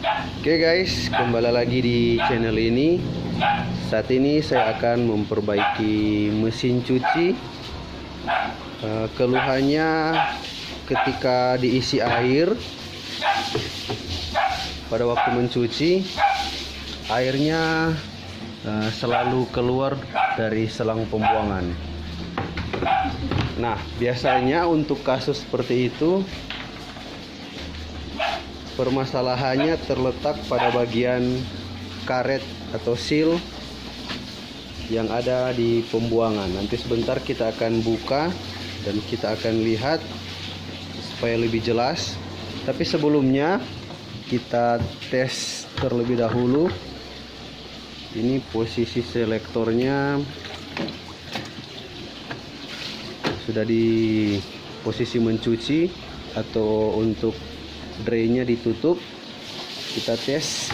Oke guys, kembali lagi di channel ini. Saat ini saya akan memperbaiki mesin cuci. Keluhannya ketika diisi air, pada waktu mencuci airnya selalu keluar dari selang pembuangan. Nah, biasanya untuk kasus seperti itu permasalahannya terletak pada bagian karet atau seal yang ada di pembuangan. Nanti sebentar kita akan buka dan kita akan lihat supaya lebih jelas. Tapi sebelumnya kita tes terlebih dahulu. Ini posisi selektornya sudah di posisi mencuci atau untuk drainnya ditutup. Kita tes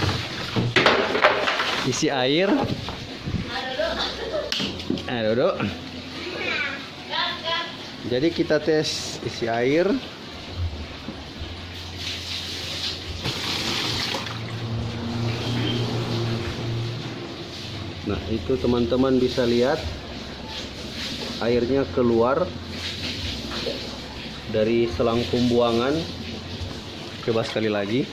isi air. Dodok. Jadi kita tes isi air. Nah, itu teman-teman bisa lihat airnya keluar dari selang pembuangan. Coba sekali lagi.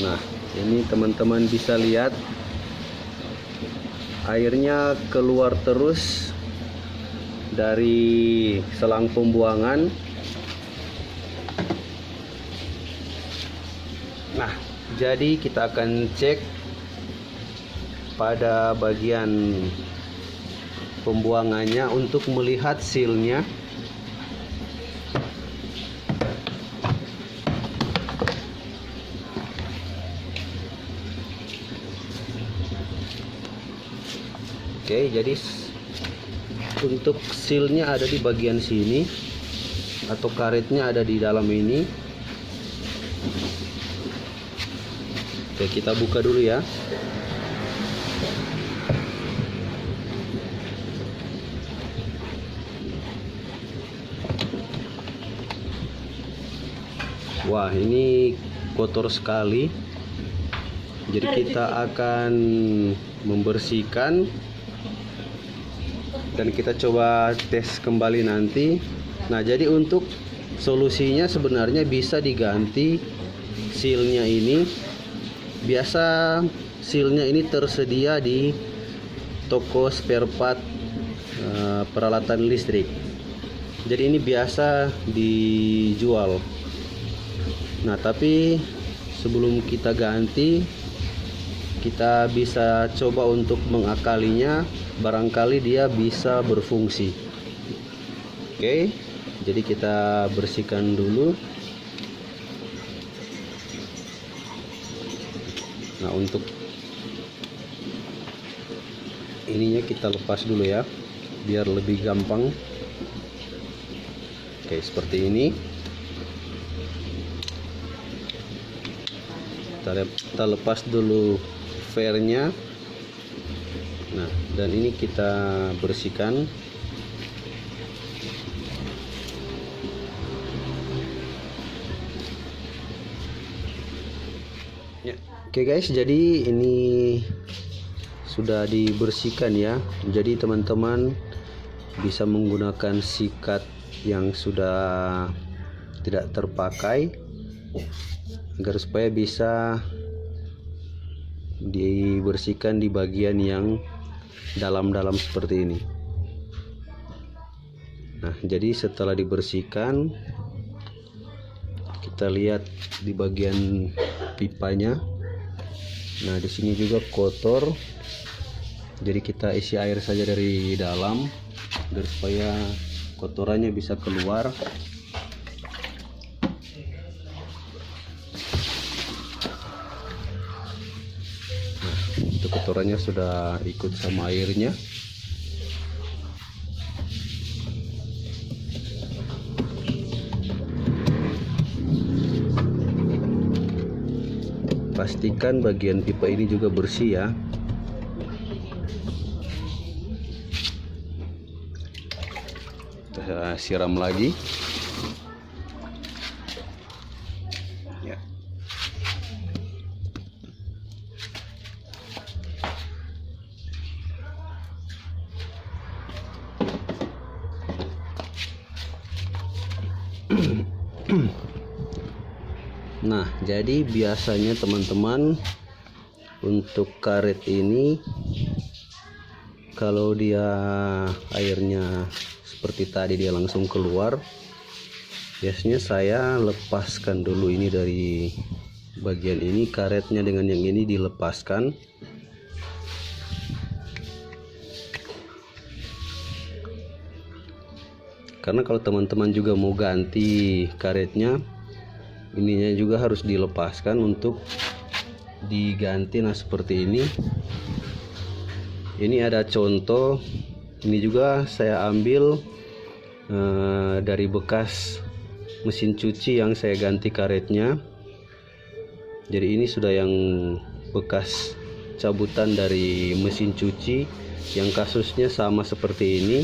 Nah, ini teman-teman bisa lihat airnya keluar terus dari selang pembuangan. Nah, jadi kita akan cek pada bagian pembuangannya untuk melihat sealnya. Oke, jadi untuk sealnya ada di bagian sini atau karetnya ada di dalam ini. Oke, kita buka dulu ya. Wah, ini kotor sekali. Jadi kita akan membersihkan dan kita coba tes kembali nanti. Nah, jadi untuk solusinya sebenarnya bisa diganti sealnya ini. Biasa sealnya ini tersedia di toko spare part peralatan listrik. Jadi ini biasa dijual. Nah, tapi sebelum kita ganti, kita bisa coba untuk mengakalinya, barangkali dia bisa berfungsi. Oke, jadi kita bersihkan dulu. Nah, untuk ininya kita lepas dulu ya, biar lebih gampang. Oke, seperti ini. Kita lepas dulu fairnya. Nah, dan ini kita bersihkan. Ya, oke guys, jadi ini sudah dibersihkan ya. Jadi teman-teman bisa menggunakan sikat yang sudah tidak terpakai agar supaya bisa dibersihkan di bagian yang dalam-dalam seperti ini. Nah, jadi setelah dibersihkan, kita lihat di bagian pipanya. Nah, di sini juga kotor. Jadi kita isi air saja dari dalam agar supaya kotorannya bisa keluar. Itu kotorannya sudah ikut sama airnya. Pastikan bagian pipa ini juga bersih ya. Kita siram lagi. Nah, jadi biasanya teman-teman untuk karet ini kalau dia airnya seperti tadi dia langsung keluar, biasanya saya lepaskan dulu ini dari bagian ini, karetnya dengan yang ini dilepaskan. Karena kalau teman-teman juga mau ganti karetnya, ininya juga harus dilepaskan untuk diganti. Nah, seperti ini. Ini ada contoh, ini juga saya ambil dari bekas mesin cuci yang saya ganti karetnya. Jadi ini sudah yang bekas cabutan dari mesin cuci yang kasusnya sama seperti ini,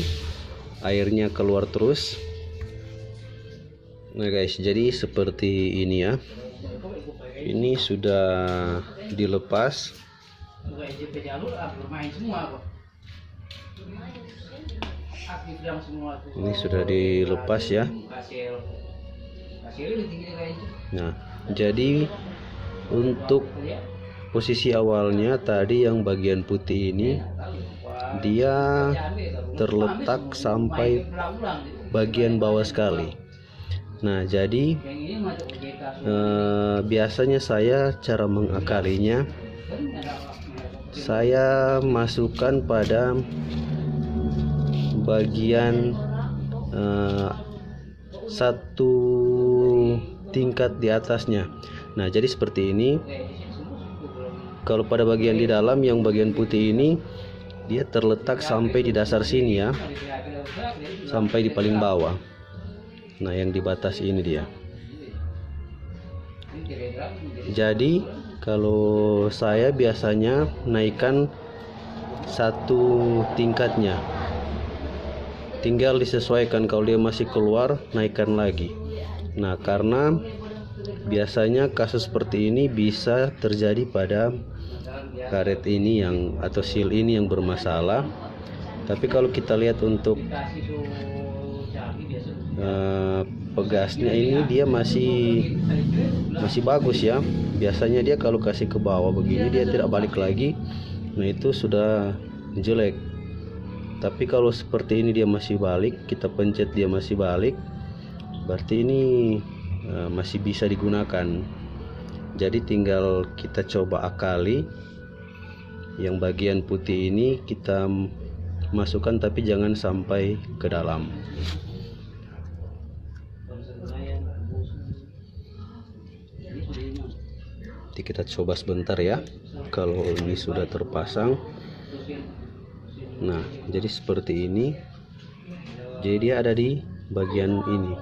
airnya keluar terus. Nah guys, jadi seperti ini ya, ini sudah dilepas. Ini sudah dilepas ya. Nah, jadi untuk posisi awalnya tadi yang bagian putih ini dia terletak sampai bagian bawah sekali. Nah, jadi biasanya saya cara mengakalinya, saya masukkan pada bagian satu tingkat di atasnya. Nah, jadi seperti ini. Kalau pada bagian di dalam yang bagian putih ini dia terletak sampai di dasar sini ya, sampai di paling bawah. Nah, yang di batas ini dia. Jadi kalau saya biasanya naikkan satu tingkatnya, tinggal disesuaikan. Kalau dia masih keluar, naikkan lagi. Nah, karena biasanya kasus seperti ini bisa terjadi pada karet ini yang atau seal ini yang bermasalah. Tapi kalau kita lihat untuk pegasnya ini dia masih bagus ya. Biasanya dia kalau kasih ke bawah begini dia tidak balik lagi. Nah, itu sudah jelek. Tapi kalau seperti ini dia masih balik, kita pencet dia masih balik, berarti ini masih bisa digunakan. Jadi tinggal kita coba akali. Yang bagian putih ini kita masukkan tapi jangan sampai ke dalam. Nanti kita coba sebentar ya, kalau ini sudah terpasang. Nah, jadi seperti ini. Jadi dia ada di bagian ini.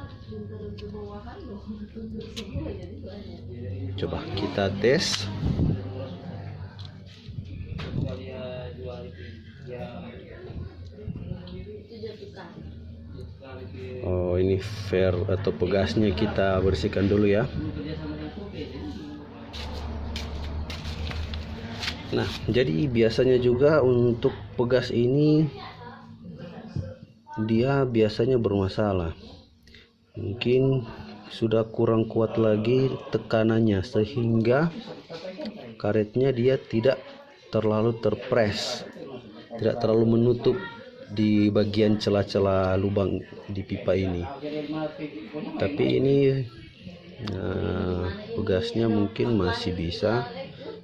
Coba kita tes. Oh, ini fair atau pegasnya kita bersihkan dulu ya. Nah, jadi biasanya juga untuk pegas ini dia biasanya bermasalah. Mungkin sudah kurang kuat lagi tekanannya sehingga karetnya dia tidak terlalu terpres, tidak terlalu menutup di bagian celah-celah lubang di pipa ini. Tapi ini pegasnya mungkin masih bisa.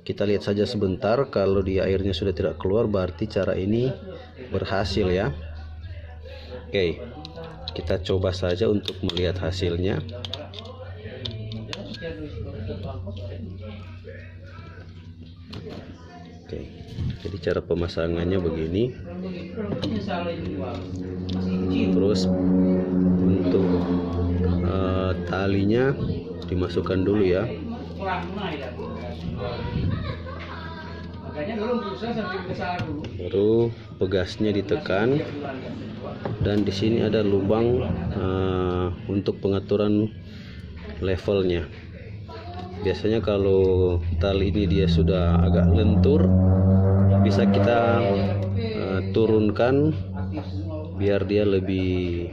Kita lihat saja sebentar. Kalau di airnya sudah tidak keluar, berarti cara ini berhasil ya. Oke, kita coba saja untuk melihat hasilnya. Oke, jadi cara pemasangannya begini. Terus untuk talinya dimasukkan dulu ya. Baru pegasnya ditekan, dan di sini ada lubang untuk pengaturan levelnya. Biasanya kalau tali ini dia sudah agak lentur, bisa kita turunkan biar dia lebih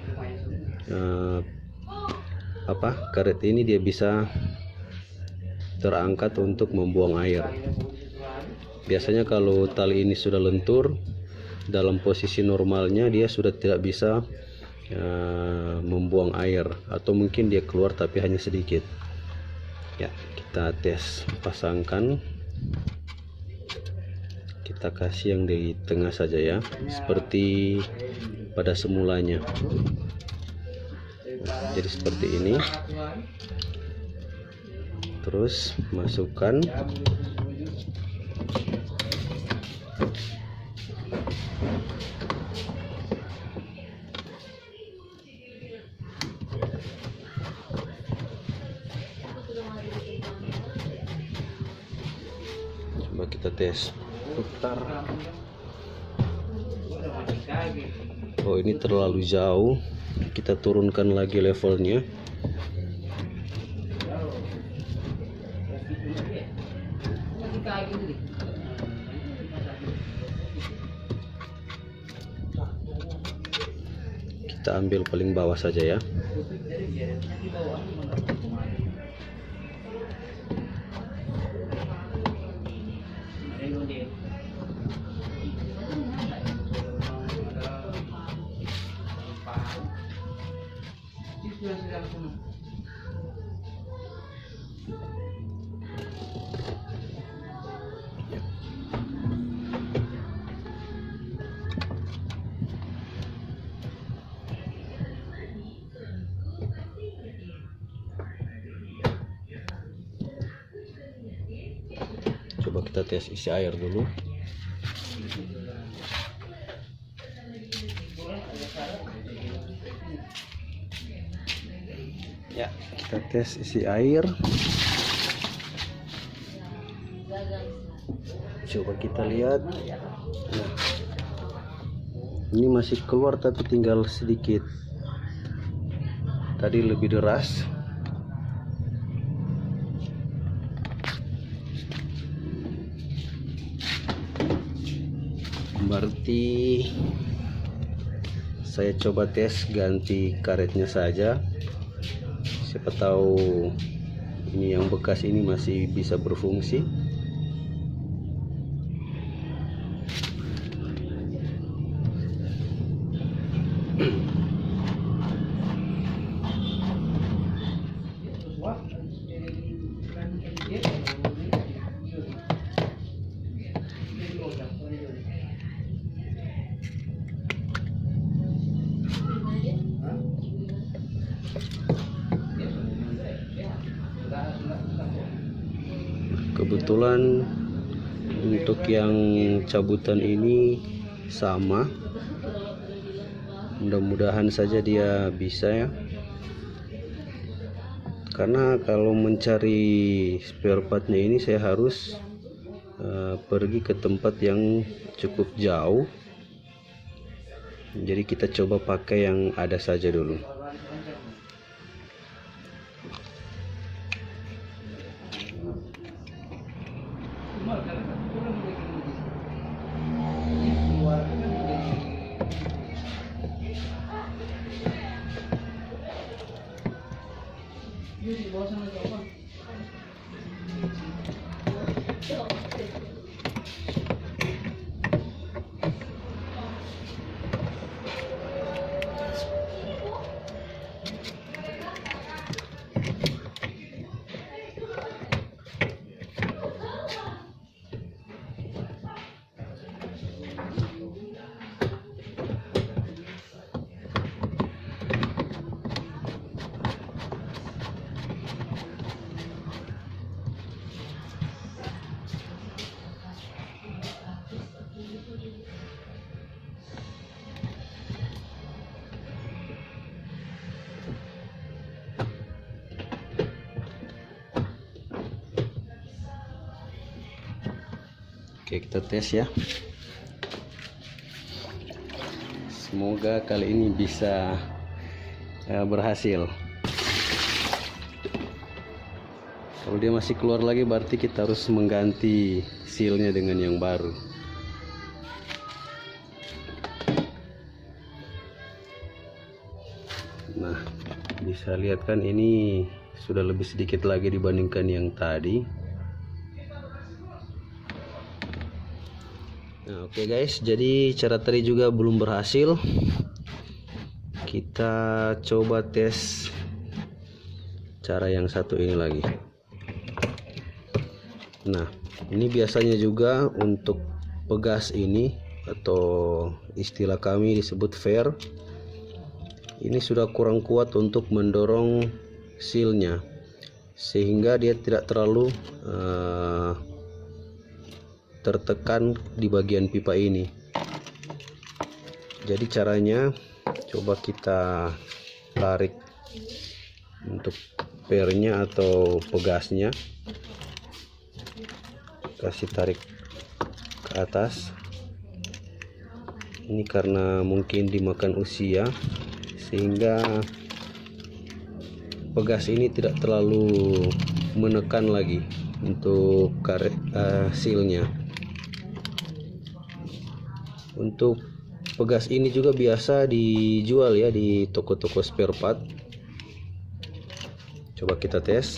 karet ini dia bisa terangkat untuk membuang air. Biasanya kalau tali ini sudah lentur, dalam posisi normalnya dia sudah tidak bisa membuang air, atau mungkin dia keluar tapi hanya sedikit. Ya, kita tes, pasangkan, kita kasih yang di tengah saja ya, seperti pada semulanya. Jadi seperti ini, terus masukkan. Coba kita tes, putar. Oh, ini terlalu jauh, kita turunkan lagi levelnya. Kita ambil paling bawah saja ya. Coba kita tes isi air dulu. Ya, kita tes isi air. Coba kita lihat. Nah, ini masih keluar tapi tinggal sedikit. Tadi lebih deras. Berarti saya coba tes ganti karetnya saja. Siapa tahu ini yang bekas ini masih bisa berfungsi. Kebetulan untuk yang cabutan ini sama, mudah-mudahan saja dia bisa ya, karena kalau mencari spare partnya ini saya harus pergi ke tempat yang cukup jauh. Jadi kita coba pakai yang ada saja dulu. Oke, kita tes ya. Semoga kali ini bisa berhasil. Kalau dia masih keluar lagi berarti kita harus mengganti sealnya dengan yang baru. Nah, bisa bisa lihat kan, ini sudah lebih sedikit lagi dibandingkan yang tadi. Nah, oke guys, jadi cara tadi juga belum berhasil. Kita coba tes cara yang satu ini lagi. Nah, ini biasanya juga untuk pegas ini, atau istilah kami disebut fair, ini sudah kurang kuat untuk mendorong sealnya, sehingga dia tidak terlalu tertekan di bagian pipa ini. Jadi caranya, coba kita tarik untuk fairnya atau pegasnya, kasih tarik ke atas. Ini karena mungkin dimakan usia, sehingga pegas ini tidak terlalu menekan lagi untuk karet sealnya. Untuk pegas ini juga biasa dijual ya di toko-toko spare part. Coba kita tes.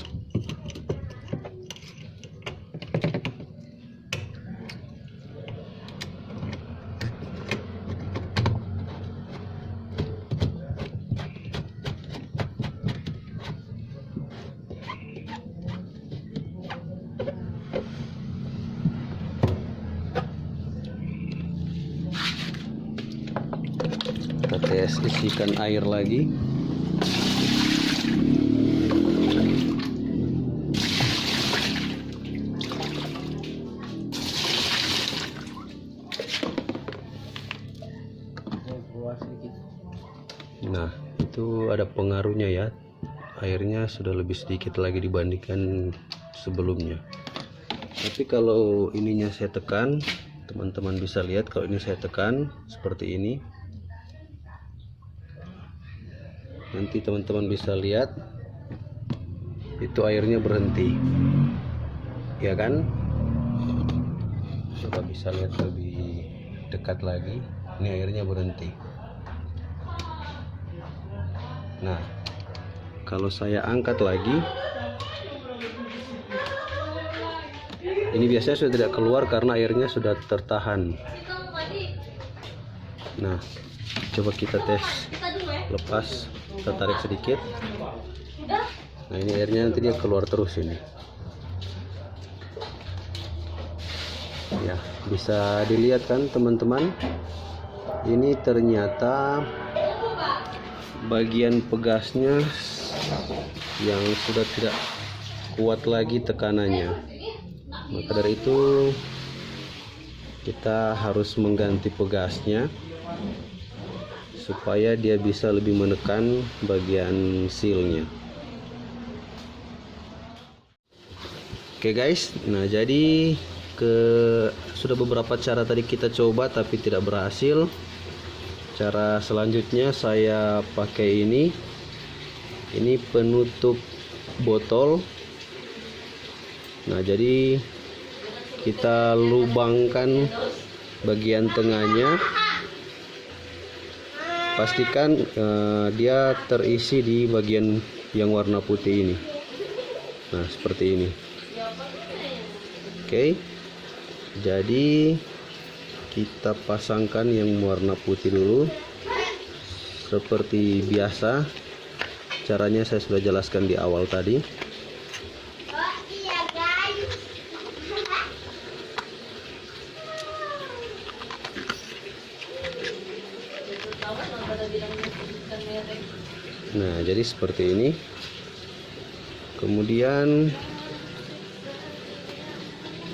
Kita tes, isikan air lagi. Nah, itu ada pengaruhnya ya, airnya sudah lebih sedikit lagi dibandingkan sebelumnya. Tapi kalau ininya saya tekan, teman-teman bisa lihat kalau ini saya tekan seperti ini, nanti teman-teman bisa lihat itu airnya berhenti, ya kan? Coba bisa lihat lebih dekat lagi, ini airnya berhenti. Nah, kalau saya angkat lagi, ini biasanya sudah tidak keluar karena airnya sudah tertahan. Nah, coba kita tes, lepas, kita tarik sedikit. Nah, ini airnya nanti dia keluar terus ini. Ya, bisa dilihat kan teman-teman, ini ternyata bagian pegasnya yang sudah tidak kuat lagi tekanannya. Maka dari itu kita harus mengganti pegasnya supaya dia bisa lebih menekan bagian sealnya. Oke guys, nah jadi sudah beberapa cara tadi kita coba tapi tidak berhasil. Cara selanjutnya saya pakai ini penutup botol. Nah, jadi kita lubangkan bagian tengahnya, pastikan dia terisi di bagian yang warna putih ini. Nah, seperti ini. Oke, jadi kita pasangkan yang warna putih dulu seperti biasa. Caranya saya sudah jelaskan di awal tadi. Nah, jadi seperti ini. Kemudian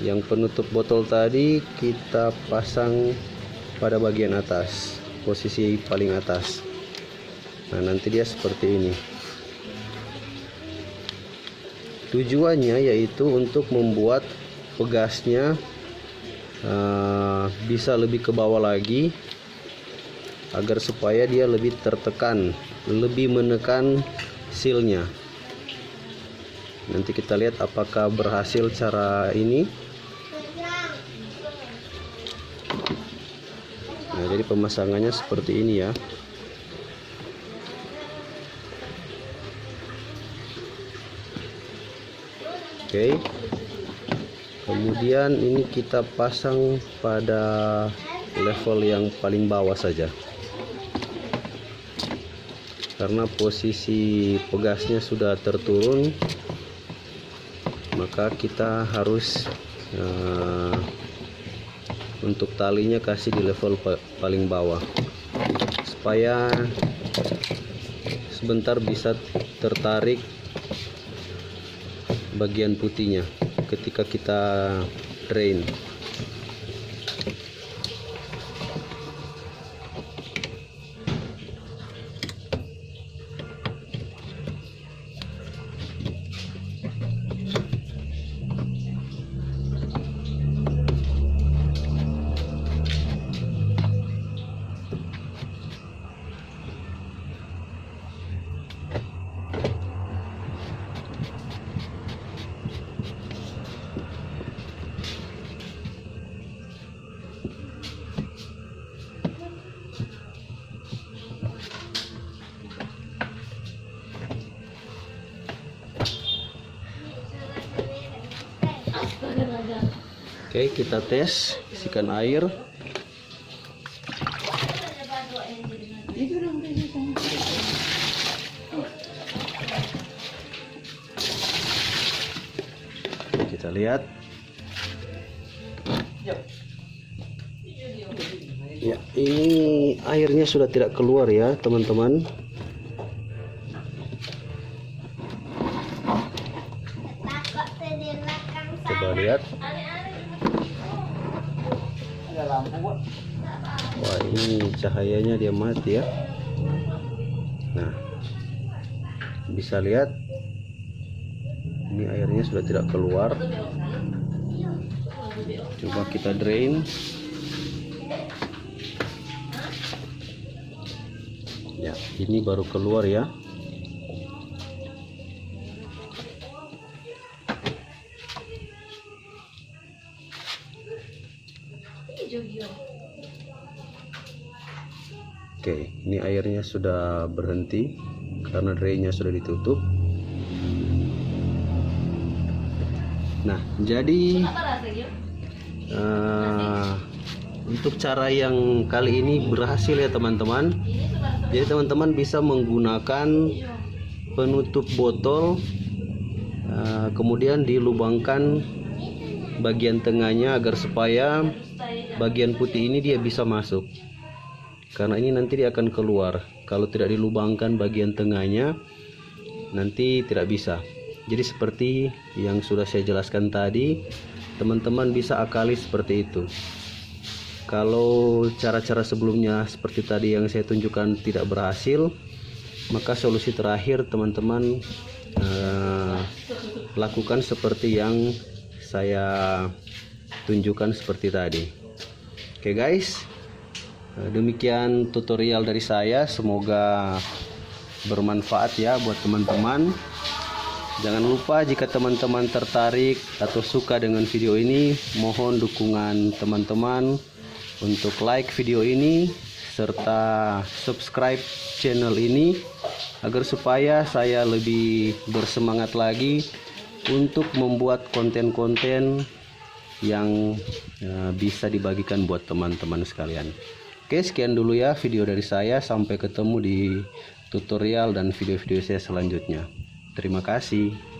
yang penutup botol tadi kita pasang pada bagian atas, posisi paling atas. Nah, nanti dia seperti ini. Tujuannya yaitu untuk membuat pegasnya bisa lebih ke bawah lagi, agar supaya dia lebih tertekan, lebih menekan sealnya. Nanti kita lihat apakah berhasil cara ini. Nah, jadi pemasangannya seperti ini ya. Oke. Kemudian ini kita pasang pada level yang paling bawah saja, karena posisi pegasnya sudah terturun, maka kita harus untuk talinya kasih di level paling bawah supaya sebentar bisa tertarik bagian putihnya ketika kita drain. Oke, kita tes, isikan air. Kita lihat. Ya, ini airnya sudah tidak keluar ya, teman-teman. Coba lihat. Wah, ini cahayanya dia mati ya. Nah, bisa lihat ini airnya sudah tidak keluar. Coba kita drain. Ya, ini baru keluar ya. Oke, ini airnya sudah berhenti karena drainnya sudah ditutup. Nah, jadi untuk cara yang kali ini berhasil ya teman-teman. Jadi teman-teman bisa menggunakan penutup botol, kemudian dilubangkan bagian tengahnya agar supaya bagian putih ini dia bisa masuk. Karena ini nanti dia akan keluar. Kalau tidak dilubangkan bagian tengahnya, nanti tidak bisa. Jadi seperti yang sudah saya jelaskan tadi, teman-teman bisa akali seperti itu. Kalau cara-cara sebelumnya seperti tadi yang saya tunjukkan tidak berhasil, maka solusi terakhir teman-teman lakukan seperti yang saya tunjukkan seperti tadi. Oke guys, demikian tutorial dari saya, semoga bermanfaat ya buat teman-teman. Jangan lupa jika teman-teman tertarik atau suka dengan video ini, mohon dukungan teman-teman untuk like video ini serta subscribe channel ini agar supaya saya lebih bersemangat lagi untuk membuat konten-konten yang bisa dibagikan buat teman-teman sekalian. Oke, sekian dulu ya video dari saya. Sampai ketemu di tutorial dan video-video saya selanjutnya. Terima kasih.